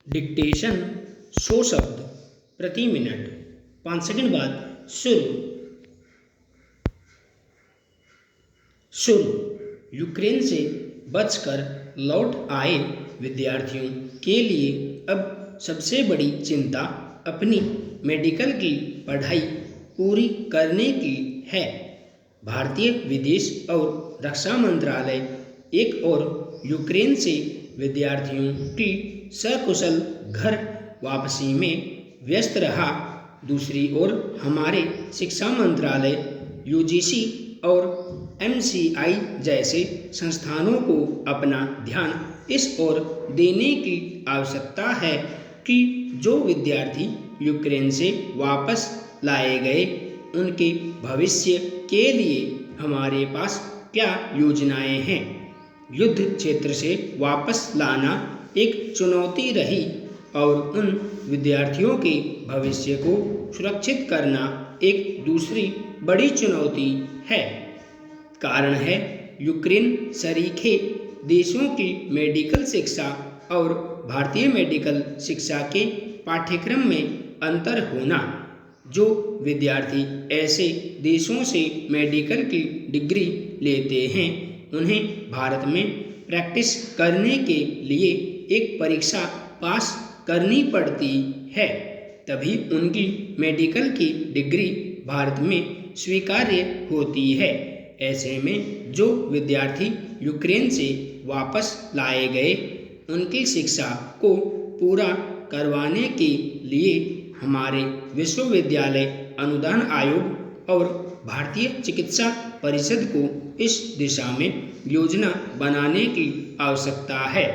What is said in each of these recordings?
Dictation 100 शब्द प्रति minute. 5 second बाद शुरू। यूक्रेन से बचकर लौट आए विद्यार्थियों के लिए अब सबसे बड़ी चिंता अपनी मेडिकल की पढ़ाई पूरी करने की है। भारतीय विदेश और रक्षा मंत्रालय एक और यूक्रेन से विद्यार्थियों की सकुशल घर वापसी में व्यस्त रहा, दूसरी ओर हमारे शिक्षा मंत्रालय यूजीसी और एमसीआई जैसे संस्थानों को अपना ध्यान इस ओर देने की आवश्यकता है कि जो विद्यार्थी यूक्रेन से वापस लाए गए उनके भविष्य के लिए हमारे पास क्या योजनाएं हैं। युद्ध क्षेत्र से वापस लाना एक चुनौती रही और उन विद्यार्थियों के भविष्य को सुरक्षित करना एक दूसरी बड़ी चुनौती है। कारण है यूक्रेन शरीके देशों की मेडिकल शिक्षा और भारतीय मेडिकल शिक्षा के पाठ्यक्रम में अंतर होना। जो विद्यार्थी ऐसे देशों से मेडिकल की डिग्री लेते हैं उन्हें भारत में प्रैक्टिस करने के लिए एक परीक्षा पास करनी पड़ती है, तभी उनकी मेडिकल की डिग्री भारत में स्वीकार्य होती है। ऐसे में जो विद्यार्थी यूक्रेन से वापस लाए गए उनकी शिक्षा को पूरा करवाने के लिए हमारे विश्वविद्यालय अनुदान आयोग और भारतीय चिकित्सा परिषद को इस दिशा में योजना बनाने की आवश्यकता है।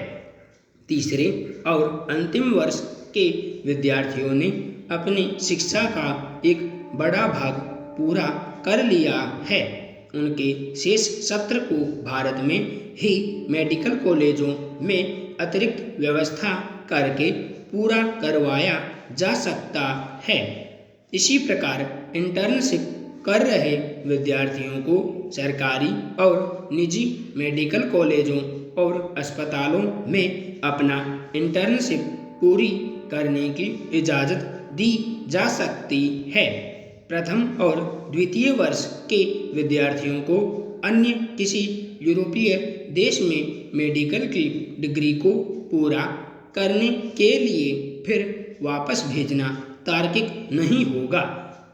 तीसरे और अंतिम वर्ष के विद्यार्थियों ने अपनी शिक्षा का एक बड़ा भाग पूरा कर लिया है। उनके शेष सत्र को भारत में ही मेडिकल कॉलेजों में अतिरिक्त व्यवस्था करके पूरा करवाया जा सकता है। इसी प्रकार इंटर्नशिप कर रहे विद्यार्थियों को सरकारी और निजी मेडिकल कॉलेजों और अस्पतालों में अपना इंटर्नशिप पूरी करने की इजाज़त दी जा सकती है। प्रथम और द्वितीय वर्ष के विद्यार्थियों को अन्य किसी यूरोपीय देश में मेडिकल की डिग्री को पूरा करने के लिए फिर वापस भेजना तार्किक नहीं होगा,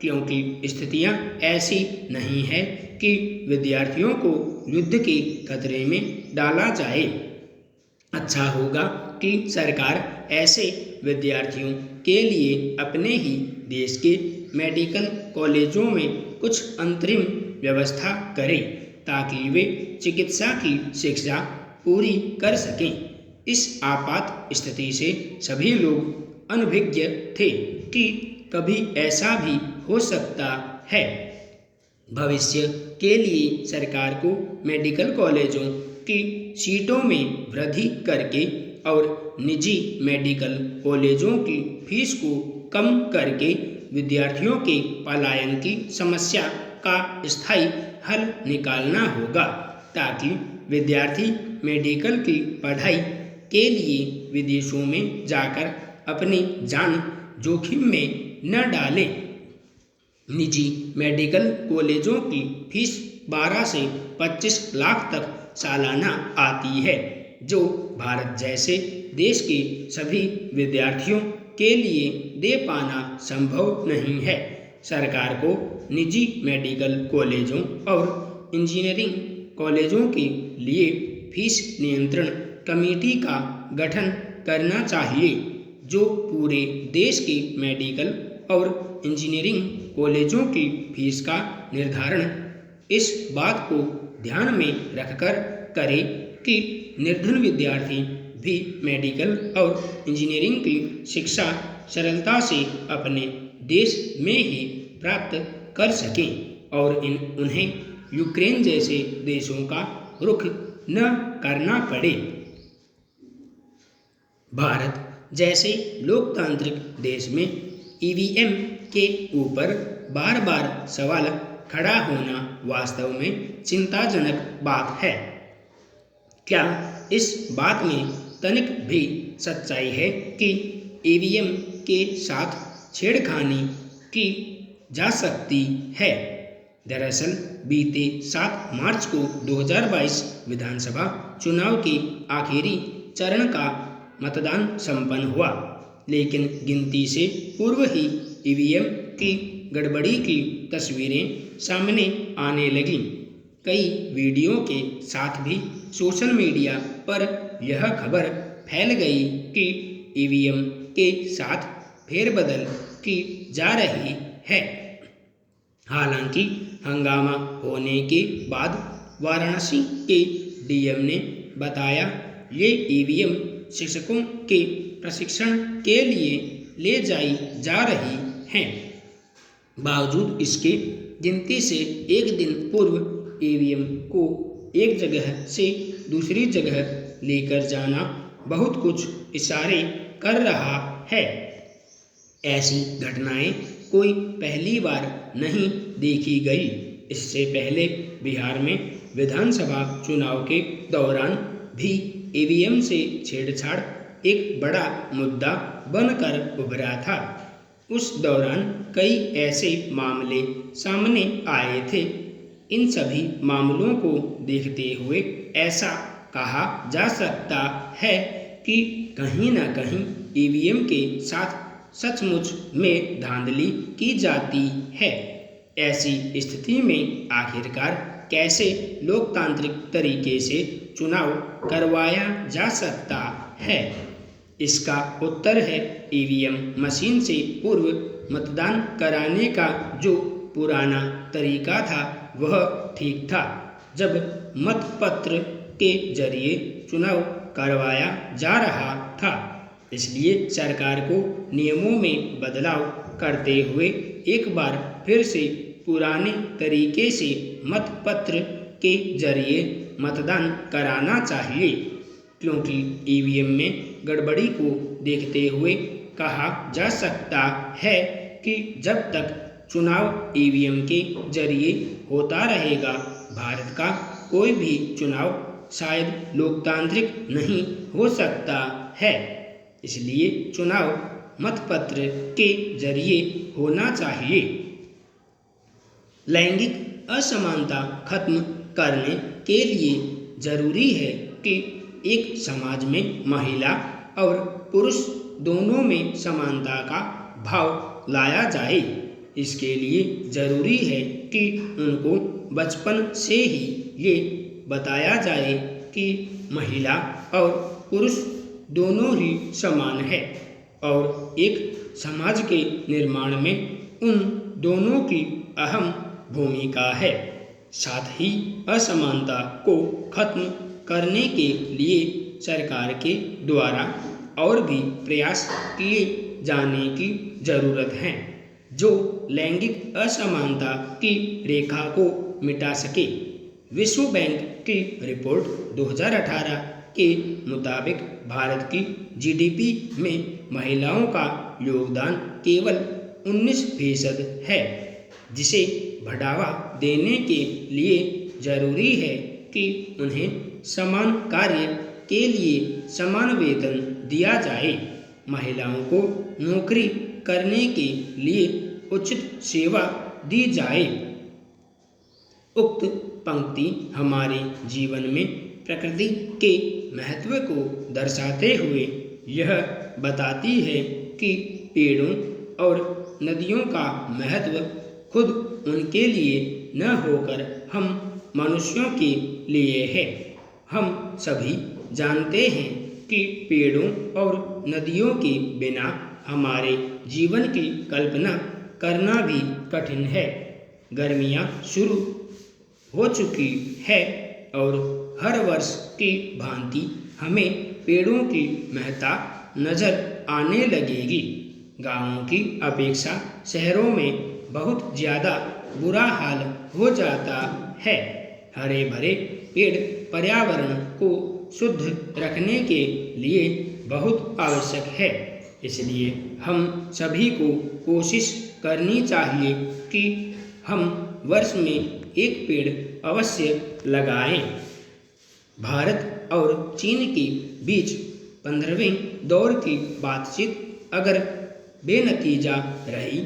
क्योंकि स्थितियां ऐसी नहीं है कि विद्यार्थियों को युद्ध के खतरे में डाला जाए। अच्छा होगा कि सरकार ऐसे विद्यार्थियों के लिए अपने ही देश के मेडिकल कॉलेजों में कुछ अंतरिम व्यवस्था करे ताकि वे चिकित्सा की शिक्षा पूरी कर सकें। इस आपात स्थिति से सभी लोग अनभिज्ञ थे कि कभी ऐसा भी हो सकता है। भविष्य के लिए सरकार को मेडिकल कॉलेजों की सीटों में वृद्धि करके और निजी मेडिकल कॉलेजों की फीस को कम करके विद्यार्थियों के पलायन की समस्या का स्थायी हल निकालना होगा, ताकि विद्यार्थी मेडिकल की पढ़ाई के लिए विदेशों में जाकर अपनी जान जोखिम में न डालें। निजी मेडिकल कॉलेजों की फीस 12 से 25 लाख तक सालाना आती है, जो भारत जैसे देश के सभी विद्यार्थियों के लिए दे पाना संभव नहीं है। सरकार को निजी मेडिकल कॉलेजों और इंजीनियरिंग कॉलेजों के लिए फीस नियंत्रण कमेटी का गठन करना चाहिए, जो पूरे देश के मेडिकल और इंजीनियरिंग कॉलेजों की फीस का निर्धारण इस बात को ध्यान में रखकर करे कि निर्धन विद्यार्थी भी मेडिकल और इंजीनियरिंग की शिक्षा सरलता से अपने देश में ही प्राप्त कर सकें और उन्हें यूक्रेन जैसे देशों का रुख न करना पड़े। भारत जैसे लोकतांत्रिक देश में ईवीएम के ऊपर बार बार सवाल खड़ा होना वास्तव में चिंताजनक बात है। क्या इस बात में तनिक भी सच्चाई है कि ईवीएम के साथ छेड़खानी की जा सकती है। दरअसल बीते 7 मार्च को 2022 विधानसभा चुनाव के आखिरी चरण का मतदान संपन्न हुआ, लेकिन गिनती से पूर्व ही ईवीएम की गड़बड़ी की तस्वीरें सामने आने लगीं। कई वीडियो के साथ भी सोशल मीडिया पर यह खबर फैल गई कि ईवीएम के साथ फेरबदल की जा रही है। हालांकि हंगामा होने के बाद वाराणसी के डीएम ने बताया ये ईवीएम शिक्षकों के प्रशिक्षण के लिए ले जाई जा रही हैं। बावजूद इसके गिनती से एक दिन पूर्व ईवीएम को एक जगह से दूसरी जगह लेकर जाना बहुत कुछ इशारे कर रहा है। ऐसी घटनाएं कोई पहली बार नहीं देखी गई। इससे पहले बिहार में विधानसभा चुनाव के दौरान भी ईवीएम से छेड़छाड़ एक बड़ा मुद्दा बनकर उभरा था। उस दौरान कई ऐसे मामले सामने आए थे। इन सभी मामलों को देखते हुए ऐसा कहा जा सकता है कि कहीं न कहीं ईवीएम के साथ सचमुच में धांधली की जाती है। ऐसी स्थिति में आखिरकार कैसे लोकतांत्रिक तरीके से चुनाव करवाया जा सकता है? इसका उत्तर है ईवीएम मशीन से पूर्व मतदान कराने का जो पुराना तरीका था वह ठीक था। जब मतपत्र के जरिए चुनाव करवाया जा रहा था, इसलिए सरकार को नियमों में बदलाव करते हुए एक बार फिर से पुराने तरीके से मतपत्र के जरिए मतदान कराना चाहिए, क्योंकि ईवीएम में गड़बड़ी को देखते हुए कहा जा सकता है कि जब तक चुनाव ईवीएम के जरिए होता रहेगा, भारत का कोई भी चुनाव शायद लोकतांत्रिक नहीं हो सकता है। इसलिए चुनाव मतपत्र के जरिए होना चाहिए। लैंगिक असमानता खत्म करने के लिए जरूरी है कि एक समाज में महिला और पुरुष दोनों में समानता का भाव लाया जाए। इसके लिए जरूरी है कि उनको बचपन से ही ये बताया जाए कि महिला और पुरुष दोनों ही समान है और एक समाज के निर्माण में उन दोनों की अहम भूमिका है। साथ ही असमानता को खत्म करने के लिए सरकार के द्वारा और भी प्रयास किए जाने की जरूरत है, जो लैंगिक असमानता की रेखा को मिटा सके। विश्व बैंक की रिपोर्ट 2018 के मुताबिक भारत की जीडीपी में महिलाओं का योगदान केवल 19% है, जिसे बढ़ावा देने के लिए जरूरी है कि उन्हें समान कार्य के लिए समान वेतन दिया जाए। महिलाओं को नौकरी करने के लिए उचित सेवा दी जाए। उक्त पंक्ति हमारे जीवन में प्रकृति के महत्व को दर्शाते हुए यह बताती है कि पेड़ों और नदियों का महत्व खुद उनके लिए न होकर हम मनुष्यों के लिए है। हम सभी जानते हैं कि पेड़ों और नदियों के बिना हमारे जीवन की कल्पना करना भी कठिन है। गर्मियाँ शुरू हो चुकी है और हर वर्ष की भांति हमें पेड़ों की महत्ता नजर आने लगेगी। गांवों की अपेक्षा शहरों में बहुत ज़्यादा बुरा हाल हो जाता है। हरे भरे पेड़ पर्यावरण को शुद्ध रखने के लिए बहुत आवश्यक है। इसलिए हम सभी को कोशिश करनी चाहिए कि हम वर्ष में एक पेड़ अवश्य लगाएं। भारत और चीन के बीच 15वें दौर की बातचीत अगर बेनतीजा रही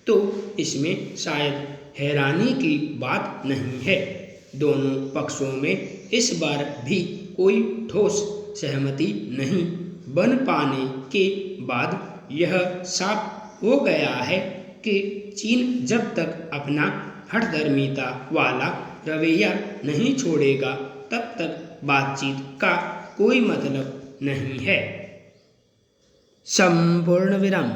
तो इसमें शायद हैरानी की बात नहीं है। दोनों पक्षों में इस बार भी कोई ठोस सहमति नहीं बन पाने के बाद यह साफ हो गया है कि चीन जब तक अपना हठधर्मिता वाला रवैया नहीं छोड़ेगा तब तक बातचीत का कोई मतलब नहीं है। संपूर्ण विराम।